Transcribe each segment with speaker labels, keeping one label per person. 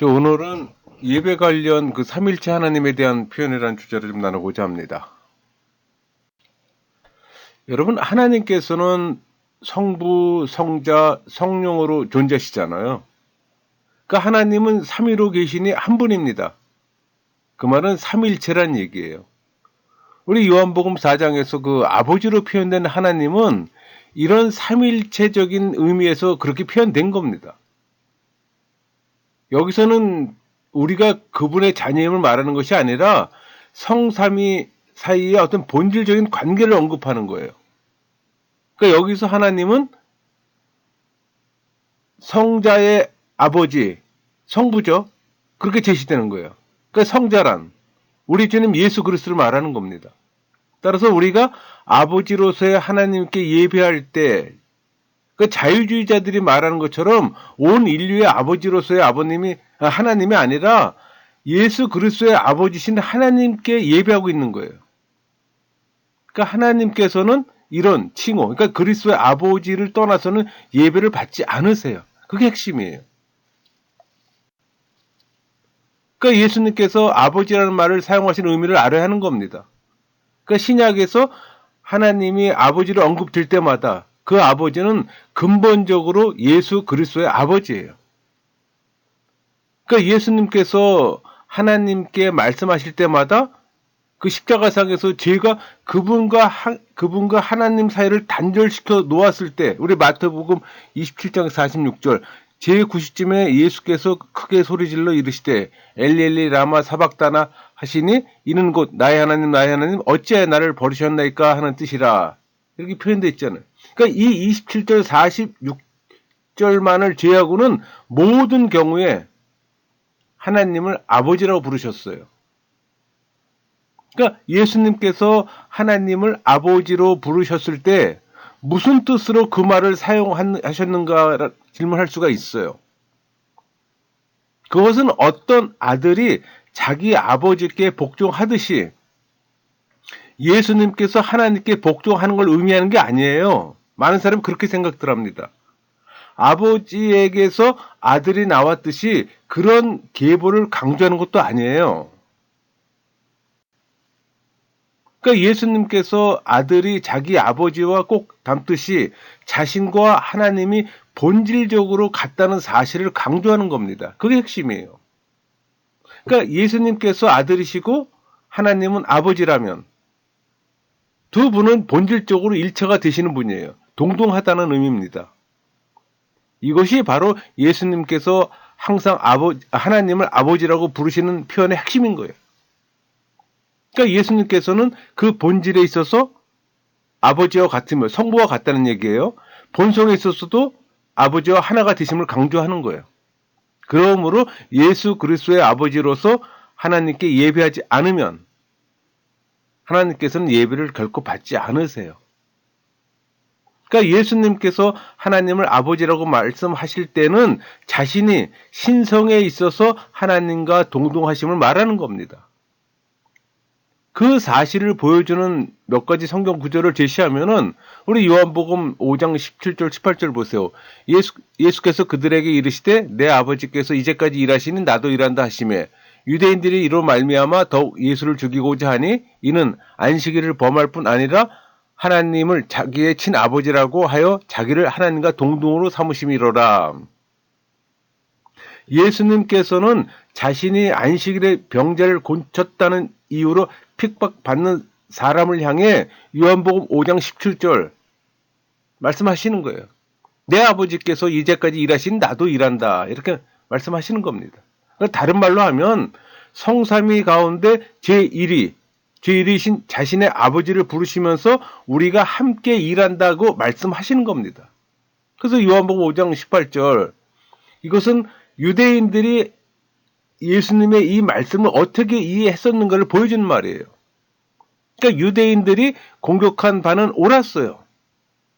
Speaker 1: 오늘은 예배 관련 그 삼일체 하나님에 대한 표현이라는 주제를 좀 나누고자 합니다. 여러분, 하나님께서는 성부, 성자, 성령으로 존재하시잖아요. 그러니까 하나님은 삼위로 계시니 한 분입니다. 그 말은 삼일체란 얘기예요. 우리 요한복음 4장에서 그 아버지로 표현된 하나님은 이런 삼일체적인 의미에서 그렇게 표현된 겁니다. 여기서는 우리가 그분의 자녀임을 말하는 것이 아니라 성삼위 사이의 어떤 본질적인 관계를 언급하는 거예요. 그러니까 여기서 하나님은 성자의 아버지, 성부죠. 그렇게 제시되는 거예요. 그러니까 성자란 우리 주님 예수 그리스도를 말하는 겁니다. 따라서 우리가 아버지로서의 하나님께 예배할 때 그 자유주의자들이 말하는 것처럼 온 인류의 아버지로서의 하나님이 아니라 예수 그리스도의 아버지신 하나님께 예배하고 있는 거예요. 그러니까 하나님께서는 이런 칭호, 그러니까 그리스도의 아버지를 떠나서는 예배를 받지 않으세요. 그게 핵심이에요. 그러니까 예수님께서 아버지라는 말을 사용하신 의미를 알아야 하는 겁니다. 그러니까 신약에서 하나님이 아버지를 언급될 때마다 그 아버지는 근본적으로 예수 그리스도의 아버지예요. 그러니까 예수님께서 하나님께 말씀하실 때마다 그 십자가상에서 죄가 그분과 하나님 사이를 단절시켜 놓았을 때 우리 마태복음 27장 46절 제90쯤에 예수께서 크게 소리질러 이르시되 엘리 엘리 라마 사박다나 하시니 이는 곧 나의 하나님 어찌하여 나를 버리셨나이까 하는 뜻이라 이렇게 표현되어 있잖아요. 그러니까 이 27절 46절만을 제외하고는 모든 경우에 하나님을 아버지라고 부르셨어요. 그러니까 예수님께서 하나님을 아버지로 부르셨을 때 무슨 뜻으로 그 말을 사용하셨는가 질문할 수가 있어요. 그것은 어떤 아들이 자기 아버지께 복종하듯이 예수님께서 하나님께 복종하는 걸 의미하는 게 아니에요. 많은 사람이 그렇게 생각들 합니다. 아버지에게서 아들이 나왔듯이 그런 계보를 강조하는 것도 아니에요. 그러니까 예수님께서 아들이 자기 아버지와 꼭 닮듯이 자신과 하나님이 본질적으로 같다는 사실을 강조하는 겁니다. 그게 핵심이에요. 그러니까 예수님께서 아들이시고 하나님은 아버지라면 두 분은 본질적으로 일체가 되시는 분이에요. 동등하다는 의미입니다. 이것이 바로 예수님께서 항상 하나님을 아버지라고 부르시는 표현의 핵심인 거예요. 그러니까 예수님께서는 그 본질에 있어서 아버지와 같으며 성부와 같다는 얘기예요. 본성에 있어서도 아버지와 하나가 되심을 강조하는 거예요. 그러므로 예수 그리스도의 아버지로서 하나님께 예배하지 않으면 하나님께서는 예배를 결코 받지 않으세요. 그러니까 예수님께서 하나님을 아버지라고 말씀하실 때는 자신이 신성에 있어서 하나님과 동등하심을 말하는 겁니다. 그 사실을 보여주는 몇 가지 성경 구절을 제시하면은 우리 요한복음 5장 17절 18절 보세요. 예수께서 그들에게 이르시되 내 아버지께서 이제까지 일하시니 나도 일한다 하시매 유대인들이 이로 말미암아 더욱 예수를 죽이고자 하니 이는 안식일을 범할 뿐 아니라 하나님을 자기의 친아버지라고 하여 자기를 하나님과 동등으로 삼으심이로라. 예수님께서는 자신이 안식일에 병자를 고쳤다는 이유로 핍박받는 사람을 향해 요한복음 5장 17절 말씀하시는 거예요. 내 아버지께서 이제까지 일하신 나도 일한다. 이렇게 말씀하시는 겁니다. 다른 말로 하면 성삼위 가운데 제1위신 자신의 아버지를 부르시면서 우리가 함께 일한다고 말씀하시는 겁니다. 그래서 요한복음 5장 18절 이것은 유대인들이 예수님의 이 말씀을 어떻게 이해했었는가를 보여주는 말이에요. 그러니까 유대인들이 공격한 바는 옳았어요.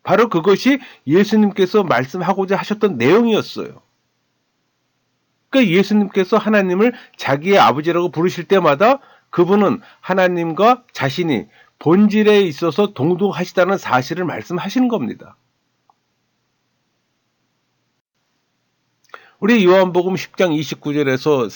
Speaker 1: 바로 그것이 예수님께서 말씀하고자 하셨던 내용이었어요. 그러니까 예수님께서 하나님을 자기의 아버지라고 부르실 때마다 그분은 하나님과 자신이 본질에 있어서 동등하시다는 사실을 말씀하시는 겁니다. 우리 요한복음 10장 29절에서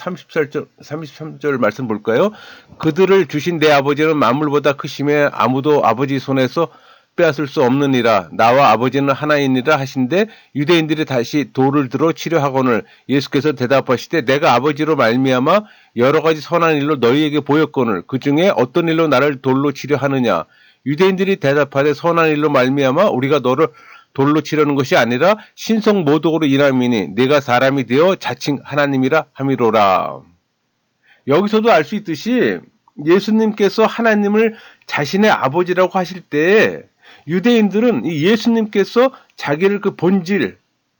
Speaker 1: 33절 말씀 볼까요? 그들을 주신 내 아버지는 만물보다 크심에 아무도 아버지 손에서 빼앗을 수 없느니라. 나와 아버지는 하나이니라 하신데 유대인들이 다시 돌을 들어 치려하거늘 예수께서 대답하시되 내가 아버지로 말미암아 여러 가지 선한 일로 너희에게 보였거늘 그 중에 어떤 일로 나를 돌로 치려하느냐. 유대인들이 대답하되 선한 일로 말미암아 우리가 너를 돌로 치려는 것이 아니라 신성 모독으로 인함이니 내가 사람이 되어 자칭 하나님이라 함이로라. 여기서도 알 수 있듯이 예수님께서 하나님을 자신의 아버지라고 하실 때 유대인들은 이 예수님께서 자기를 그 본질,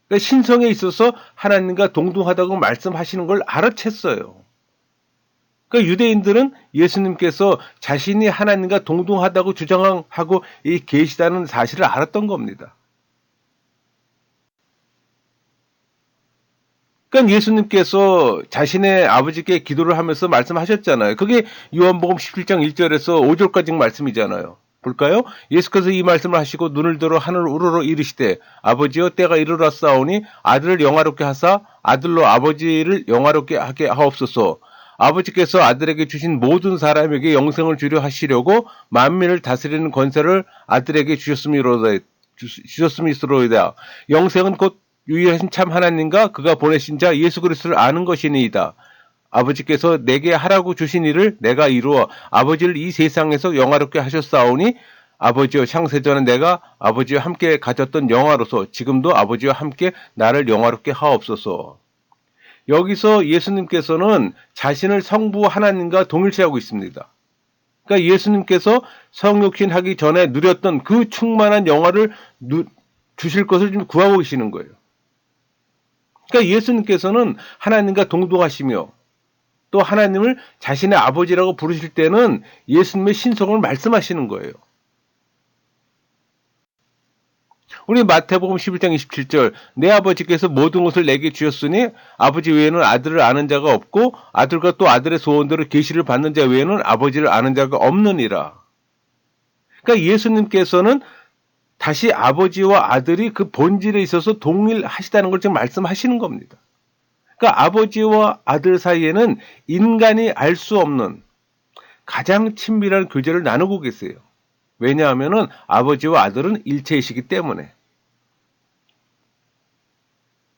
Speaker 1: 그러니까 신성에 있어서 하나님과 동등하다고 말씀하시는 걸 알아챘어요. 그러니까 유대인들은 예수님께서 자신이 하나님과 동등하다고 주장하고 계시다는 사실을 알았던 겁니다. 그러니까 예수님께서 자신의 아버지께 기도를 하면서 말씀하셨잖아요. 그게 요한복음 17장 1절에서 5절까지 말씀이잖아요. 볼까요? 예수께서 이 말씀을 하시고 눈을 들어 하늘을 우러러 이르시되 아버지여 때가 이르렀사오니 아들을 영화롭게 하사 아들로 아버지를 영화롭게 하게 하옵소서. 아버지께서 아들에게 주신 모든 사람에게 영생을 주려 하시려고 만민을 다스리는 권세를 아들에게 주셨음이로다. 영생은 곧 유일하신 참 하나님과 그가 보내신 자 예수 그리스도를 아는 것이니이다. 아버지께서 내게 하라고 주신 일을 내가 이루어 아버지를 이 세상에서 영화롭게 하셨사오니 아버지여 창세전에 내가 아버지와 함께 가졌던 영화로서 지금도 아버지와 함께 나를 영화롭게 하옵소서. 여기서 예수님께서는 자신을 성부 하나님과 동일시하고 있습니다. 그러니까 예수님께서 성육신 하기 전에 누렸던 그 충만한 영화를 주실 것을 좀 구하고 계시는 거예요. 그러니까 예수님께서는 하나님과 동등하시며 또 하나님을 자신의 아버지라고 부르실 때는 예수님의 신성을 말씀하시는 거예요. 우리 마태복음 11장 27절 내 아버지께서 모든 것을 내게 주셨으니 아버지 외에는 아들을 아는 자가 없고 아들과 또 아들의 소원대로 계시를 받는 자 외에는 아버지를 아는 자가 없느니라. 그러니까 예수님께서는 다시 아버지와 아들이 그 본질에 있어서 동일하시다는 걸 지금 말씀하시는 겁니다. 그러니까 아버지와 아들 사이에는 인간이 알 수 없는 가장 친밀한 교제를 나누고 계세요. 왜냐하면 아버지와 아들은 일체이시기 때문에.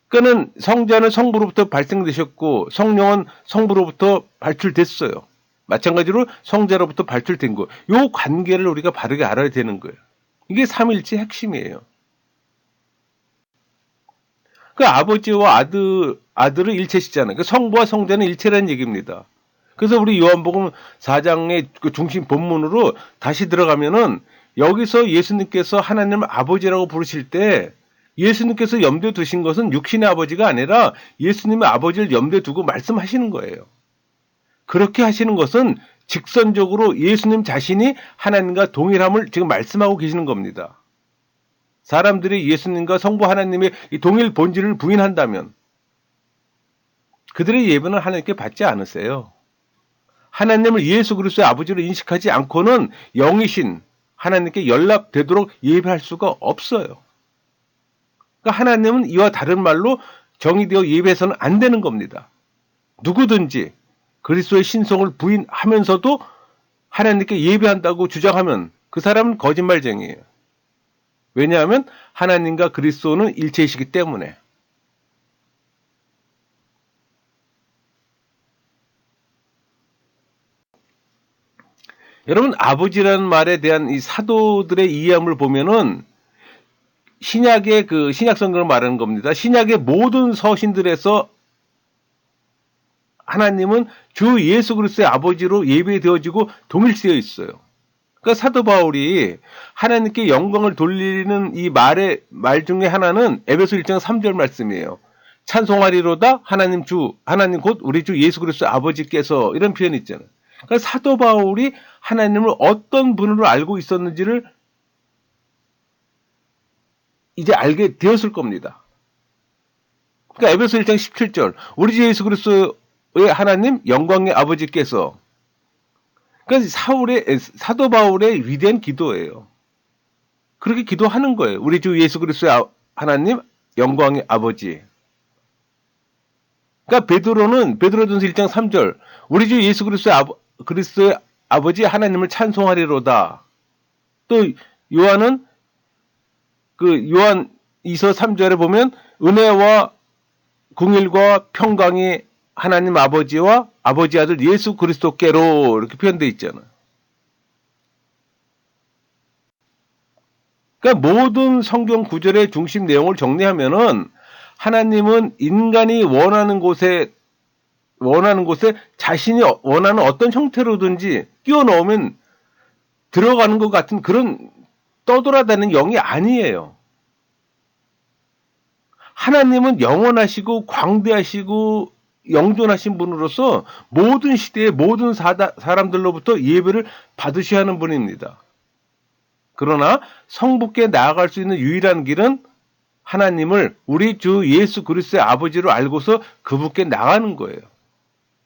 Speaker 1: 그는 성자는 성부로부터 발생되셨고 성령은 성부로부터 발출됐어요. 마찬가지로 성자로부터 발출된 거. 이 관계를 우리가 바르게 알아야 되는 거예요. 이게 삼일체 핵심이에요. 그 아버지와 아들은 일체시잖아요. 그 성부와 성자는 일체라는 얘기입니다. 그래서 우리 요한복음 4장의 그 중심 본문으로 다시 들어가면은 여기서 예수님께서 하나님을 아버지라고 부르실 때 예수님께서 염두에 두신 것은 육신의 아버지가 아니라 예수님의 아버지를 염두에 두고 말씀하시는 거예요. 그렇게 하시는 것은 직선적으로 예수님 자신이 하나님과 동일함을 지금 말씀하고 계시는 겁니다. 사람들이 예수님과 성부 하나님의 이 동일 본질을 부인한다면 그들의 예배는 하나님께 받지 않으세요. 하나님을 예수 그리스도의 아버지로 인식하지 않고는 영이신 하나님께 연락되도록 예배할 수가 없어요. 그러니까 하나님은 이와 다른 말로 정의되어 예배해서는 안 되는 겁니다. 누구든지 그리스도의 신성을 부인하면서도 하나님께 예배한다고 주장하면 그 사람은 거짓말쟁이에요. 왜냐하면 하나님과 그리스도는 일체이시기 때문에. 여러분, 아버지라는 말에 대한 이 사도들의 이해함을 보면은 신약의 그 신약 성경을 말하는 겁니다. 신약의 모든 서신들에서 하나님은 주 예수 그리스도의 아버지로 예배되어지고 동일시되어 있어요. 그러니까 사도 바울이 하나님께 영광을 돌리는 이 말 중에 하나는 에베소 1장 3절 말씀이에요. 찬송하리로다 하나님 곧 우리 주 예수 그리스도의 아버지께서, 이런 표현이 있잖아요. 그러니까 사도 바울이 하나님을 어떤 분으로 알고 있었는지를 이제 알게 되었을 겁니다. 그러니까 에베소 1장 17절 우리 주 예수 그리스도의 하나님 영광의 아버지께서, 그러니까 사도 바울의 위대한 기도예요. 그렇게 기도하는 거예요. 우리 주 예수 그리스도의 하나님 영광의 아버지. 그러니까 베드로전서 1장 3절 우리 주 예수 그리스도의 아버지 하나님을 찬송하리로다. 또 요한 2서 3절에 보면 은혜와 긍휼과 평강이 하나님 아버지와 아버지 아들 예수 그리스도께로 이렇게 표현되어 있잖아요. 그러니까 모든 성경 구절의 중심 내용을 정리하면은 하나님은 인간이 원하는 곳에 자신이 원하는 어떤 형태로든지 끼워 넣으면 들어가는 것 같은 그런 떠돌아다니는 영이 아니에요. 하나님은 영원하시고 광대하시고 영존하신 분으로서 모든 시대의 모든 사람들로부터 예배를 받으셔야 하는 분입니다. 그러나 성부께 나아갈 수 있는 유일한 길은 하나님을 우리 주 예수 그리스도의 아버지로 알고서 그분께 나가는 거예요.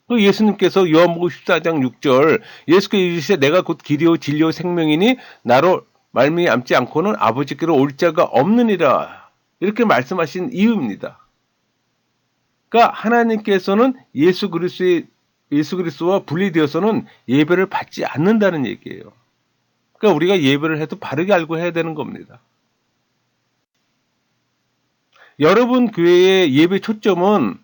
Speaker 1: 예수님께서 요한복음 14장 6절 예수께서 이르시되 내가 곧 길이요 진리요 생명이니 나로 말미암지 않고는 아버지께로 올 자가 없느니라 이렇게 말씀하신 이유입니다. 그러니까 하나님께서는 예수 그리스도와 분리되어서는 예배를 받지 않는다는 얘기예요. 그러니까 우리가 예배를 해도 바르게 알고 해야 되는 겁니다. 여러분 교회의 예배 초점은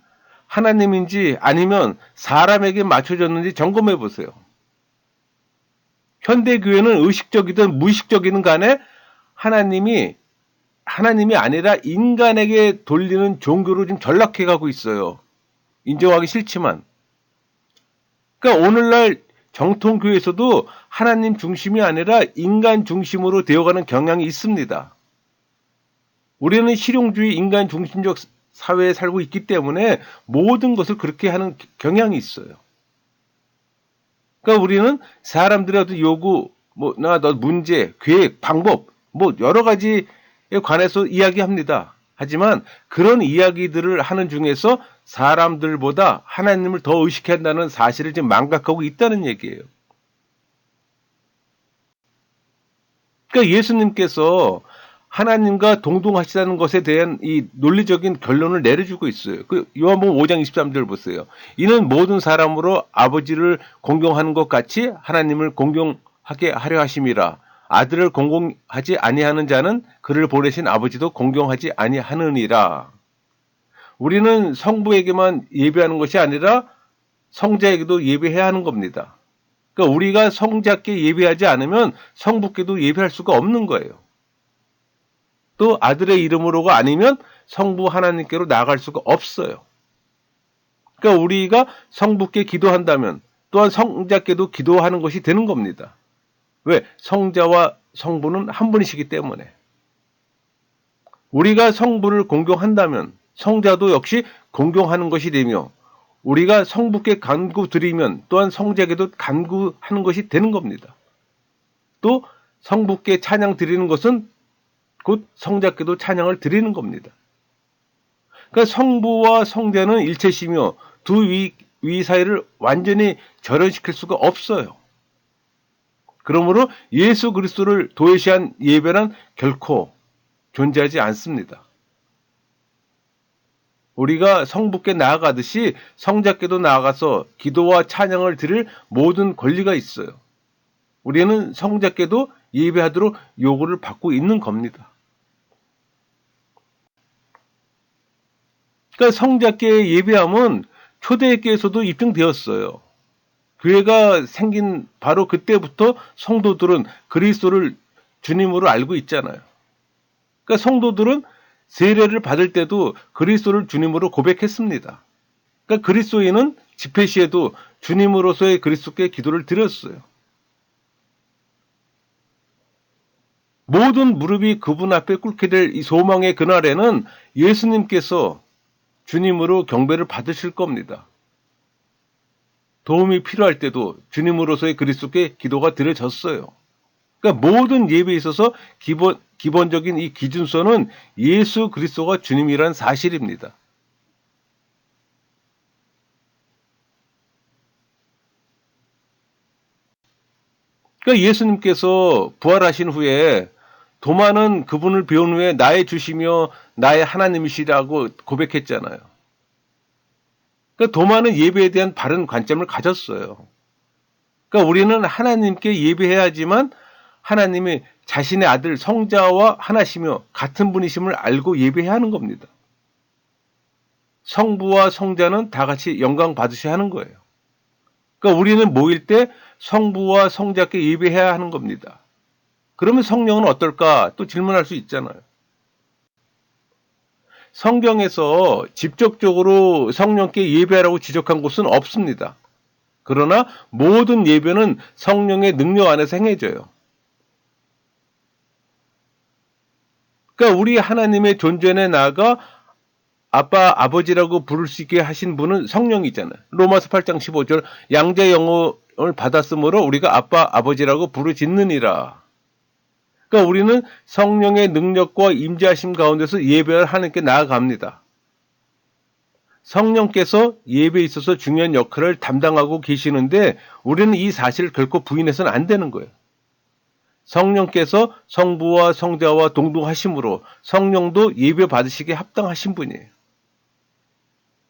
Speaker 1: 하나님인지 아니면 사람에게 맞춰졌는지 점검해 보세요. 현대교회는 의식적이든 무의식적이든 간에 하나님이 아니라 인간에게 돌리는 종교로 지금 전락해 가고 있어요. 인정하기 싫지만. 그러니까 오늘날 정통교회에서도 하나님 중심이 아니라 인간 중심으로 되어가는 경향이 있습니다. 우리는 실용주의 인간 중심적 사회에 살고 있기 때문에 모든 것을 그렇게 하는 경향이 있어요. 그러니까 우리는 사람들의 어떤 요구, 너 문제, 계획, 방법, 여러 가지에 관해서 이야기합니다. 하지만 그런 이야기들을 하는 중에서 사람들보다 하나님을 더 의식한다는 사실을 지금 망각하고 있다는 얘기예요. 그러니까 예수님께서 하나님과 동등하시다는 것에 대한 이 논리적인 결론을 내려주고 있어요. 요한복음 5장 23절 보세요. 이는 모든 사람으로 아버지를 공경하는 것 같이 하나님을 공경하게 하려 하심이라. 아들을 공경하지 아니하는 자는 그를 보내신 아버지도 공경하지 아니하느니라. 우리는 성부에게만 예배하는 것이 아니라 성자에게도 예배해야 하는 겁니다. 그러니까 우리가 성자께 예배하지 않으면 성부께도 예배할 수가 없는 거예요. 또 아들의 이름으로가 아니면 성부 하나님께로 나아갈 수가 없어요. 그러니까 우리가 성부께 기도한다면 또한 성자께도 기도하는 것이 되는 겁니다. 왜? 성자와 성부는 한 분이시기 때문에. 우리가 성부를 공경한다면 성자도 역시 공경하는 것이 되며 우리가 성부께 간구드리면 또한 성자에게도 간구하는 것이 되는 겁니다. 또 성부께 찬양 드리는 것은 곧 성자께도 찬양을 드리는 겁니다. 그러니까 성부와 성자는 일체시며 두 위 사이를 완전히 절연시킬 수가 없어요. 그러므로 예수 그리스도를 도외시한 예배는 결코 존재하지 않습니다. 우리가 성부께 나아가듯이 성자께도 나아가서 기도와 찬양을 드릴 모든 권리가 있어요. 우리는 성자께도 예배하도록 요구를 받고 있는 겁니다. 그러니까 성자께 예배함은 초대교회에서도 입증되었어요. 교회가 생긴 바로 그때부터 성도들은 그리스도를 주님으로 알고 있잖아요. 그러니까 성도들은 세례를 받을 때도 그리스도를 주님으로 고백했습니다. 그러니까 그리스도인은 집회 시에도 주님으로서의 그리스도께 기도를 드렸어요. 모든 무릎이 그분 앞에 꿇게 될 이 소망의 그날에는 예수님께서 주님으로 경배를 받으실 겁니다. 도움이 필요할 때도 주님으로서의 그리스도께 기도가 드려졌어요. 그러니까 모든 예배에 있어서 기본적인 이 기준서는 예수 그리스도가 주님이란 사실입니다. 그러니까 예수님께서 부활하신 후에 도마는 그분을 배운 후에 나의 주시며 나의 하나님이시라고 고백했잖아요. 그러니까 도마는 예배에 대한 바른 관점을 가졌어요. 그러니까 우리는 하나님께 예배해야지만 하나님이 자신의 아들 성자와 하나시며 같은 분이심을 알고 예배해야 하는 겁니다. 성부와 성자는 다 같이 영광 받으셔야 하는 거예요. 그러니까 우리는 모일 때 성부와 성자께 예배해야 하는 겁니다. 그러면 성령은 어떨까? 또 질문할 수 있잖아요. 성경에서 직접적으로 성령께 예배하라고 지적한 곳은 없습니다. 그러나 모든 예배는 성령의 능력 안에서 행해져요. 그러니까 우리 하나님의 존재에 나아가 아빠, 아버지라고 부를 수 있게 하신 분은 성령이잖아요. 로마서 8장 15절 양자 영혼을 받았으므로 우리가 아빠, 아버지라고 부르짖느니라. 그러니까 우리는 성령의 능력과 임재하심 가운데서 예배를 하나님께 나아갑니다. 성령께서 예배에 있어서 중요한 역할을 담당하고 계시는데 우리는 이 사실을 결코 부인해서는 안 되는 거예요. 성령께서 성부와 성자와 동등하심으로 성령도 예배 받으시기에 합당하신 분이에요.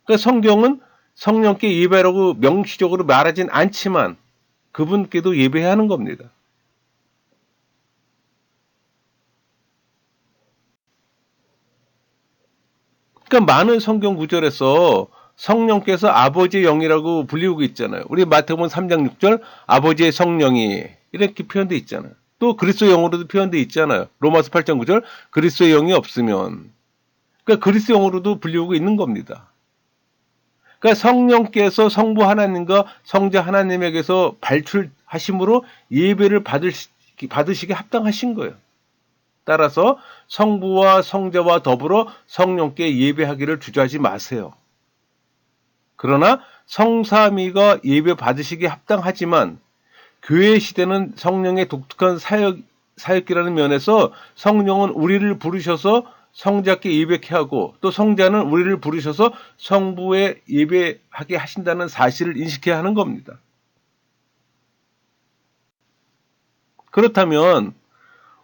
Speaker 1: 그러니까 성경은 성령께 예배라고 명시적으로 말하진 않지만 그분께도 예배해야 하는 겁니다. 그러니까 많은 성경 구절에서 성령께서 아버지의 영이라고 불리우고 있잖아요. 우리 마태복음 3장 6절 아버지의 성령이 이렇게 표현되어 있잖아요. 또 그리스도의 영으로도 표현되어 있잖아요. 로마서 8장 9절 그리스도의 영이 없으면 그러니까 그리스도의 영으로도 불리우고 있는 겁니다. 그러니까 성령께서 성부 하나님과 성자 하나님에게서 발출하심으로 예배를 받으시게 합당하신 거예요. 따라서 성부와 성자와 더불어 성령께 예배하기를 주저하지 마세요. 그러나 성삼위가 예배 받으시기에 합당하지만 교회 시대는 성령의 독특한 사역이라는 면에서 성령은 우리를 부르셔서 성자께 예배케 하고 또 성자는 우리를 부르셔서 성부에 예배하게 하신다는 사실을 인식해야 하는 겁니다. 그렇다면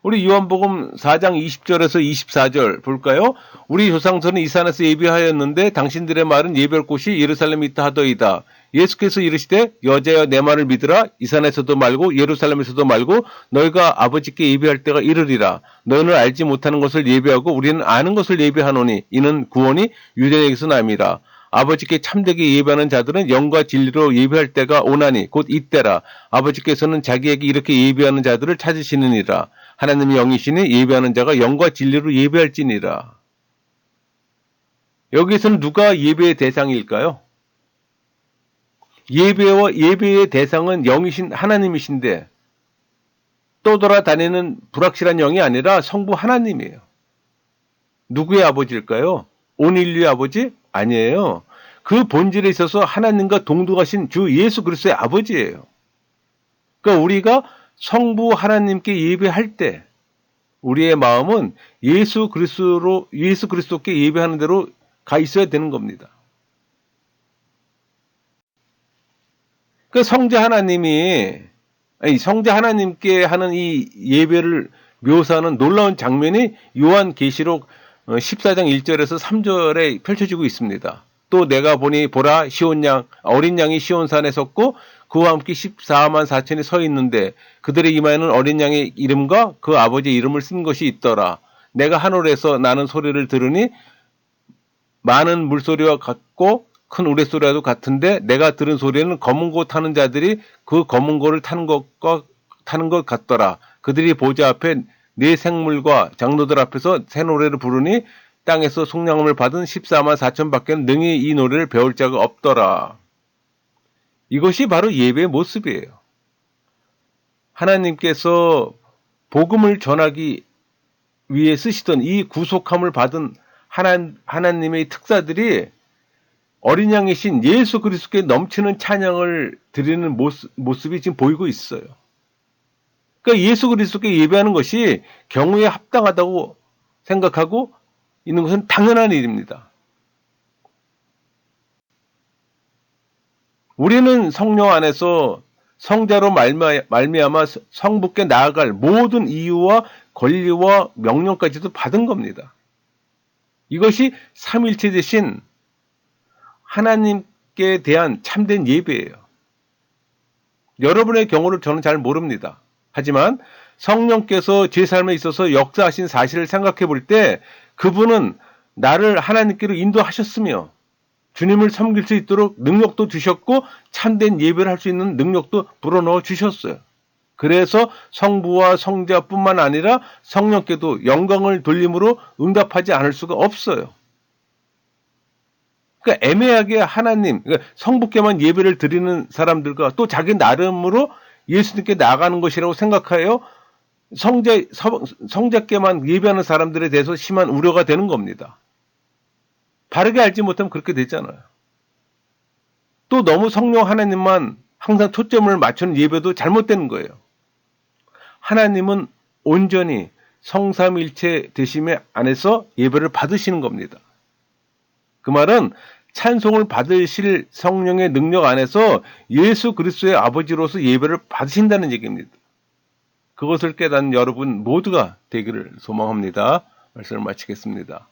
Speaker 1: 우리 요한복음 4장 20절에서 24절 볼까요? 우리 조상들은 이 산에서 예배하였는데 당신들의 말은 예배할 곳이 예루살렘에 있다 하더이다. 예수께서 이르시되 여자여 내 말을 믿으라. 이 산에서도 말고 예루살렘에서도 말고 너희가 아버지께 예배할 때가 이르리라. 너희는 알지 못하는 것을 예배하고 우리는 아는 것을 예배하노니 이는 구원이 유대에게서 남이라. 아버지께 참되게 예배하는 자들은 영과 진리로 예배할 때가 오나니 곧 이때라. 아버지께서는 자기에게 이렇게 예배하는 자들을 찾으시느니라. 하나님의 영이시니 예배하는 자가 영과 진리로 예배할지니라. 여기서는 누가 예배의 대상일까요? 예배의 대상은 영이신 하나님이신데 떠돌아다니는 불확실한 영이 아니라 성부 하나님이에요. 누구의 아버지일까요? 온 인류의 아버지? 아니에요. 그 본질에 있어서 하나님과 동등하신 주 예수 그리스도의 아버지예요. 그러니까 우리가 성부 하나님께 예배할 때 우리의 마음은 예수 그리스도께 예배하는 대로 가 있어야 되는 겁니다. 그 성자 하나님께 하는 이 예배를 묘사하는 놀라운 장면이 요한계시록 14장 1절에서 3절에 펼쳐지고 있습니다. 또 내가 보니 보라 어린 양이 시온산에 섰고 그와 함께 14만 4천이 서 있는데 그들의 이마에는 어린 양의 이름과 그 아버지의 이름을 쓴 것이 있더라. 내가 하늘에서 나는 소리를 들으니 많은 물소리와 같고 큰 우레소리와도 같은데 내가 들은 소리는 검은 고 타는 자들이 그 검은 고를 타는 것 같더라. 그들이 보좌 앞에 네 생물과 장로들 앞에서 새 노래를 부르니 땅에서 속량함을 받은 14만 4천 밖에는 능히 이 노래를 배울 자가 없더라. 이것이 바로 예배의 모습이에요. 하나님께서 복음을 전하기 위해 쓰시던 이 구속함을 받은 하나님의 특사들이 어린 양이신 예수 그리스도께 넘치는 찬양을 드리는 모습이 지금 보이고 있어요. 그러니까 예수 그리스도께 예배하는 것이 경우에 합당하다고 생각하고 있는 것은 당연한 일입니다. 우리는 성령 안에서 성자로 말미암아 성부께 나아갈 모든 이유와 권리와 명령까지도 받은 겁니다. 이것이 삼일체 되신 하나님 하나님께 대한 참된 예배예요. 여러분의 경우를 저는 잘 모릅니다. 하지만 성령께서 제 삶에 있어서 역사하신 사실을 생각해 볼 때 그분은 나를 하나님께로 인도하셨으며 주님을 섬길 수 있도록 능력도 주셨고 참된 예배를 할 수 있는 능력도 불어넣어 주셨어요. 그래서 성부와 성자뿐만 아니라 성령께도 영광을 돌림으로 응답하지 않을 수가 없어요. 그러니까 애매하게 하나님, 그러니까 성부께만 예배를 드리는 사람들과 또 자기 나름으로 예수님께 나아가는 것이라고 생각하여 성자께만 예배하는 사람들에 대해서 심한 우려가 되는 겁니다. 바르게 알지 못하면 그렇게 되잖아요. 또 너무 성령 하나님만 항상 초점을 맞추는 예배도 잘못되는 거예요. 하나님은 온전히 성삼일체 되심에 안에서 예배를 받으시는 겁니다. 그 말은 찬송을 받으실 성령의 능력 안에서 예수 그리스도의 아버지로서 예배를 받으신다는 얘기입니다. 그것을 깨닫는 여러분 모두가 되기를 소망합니다. 말씀을 마치겠습니다.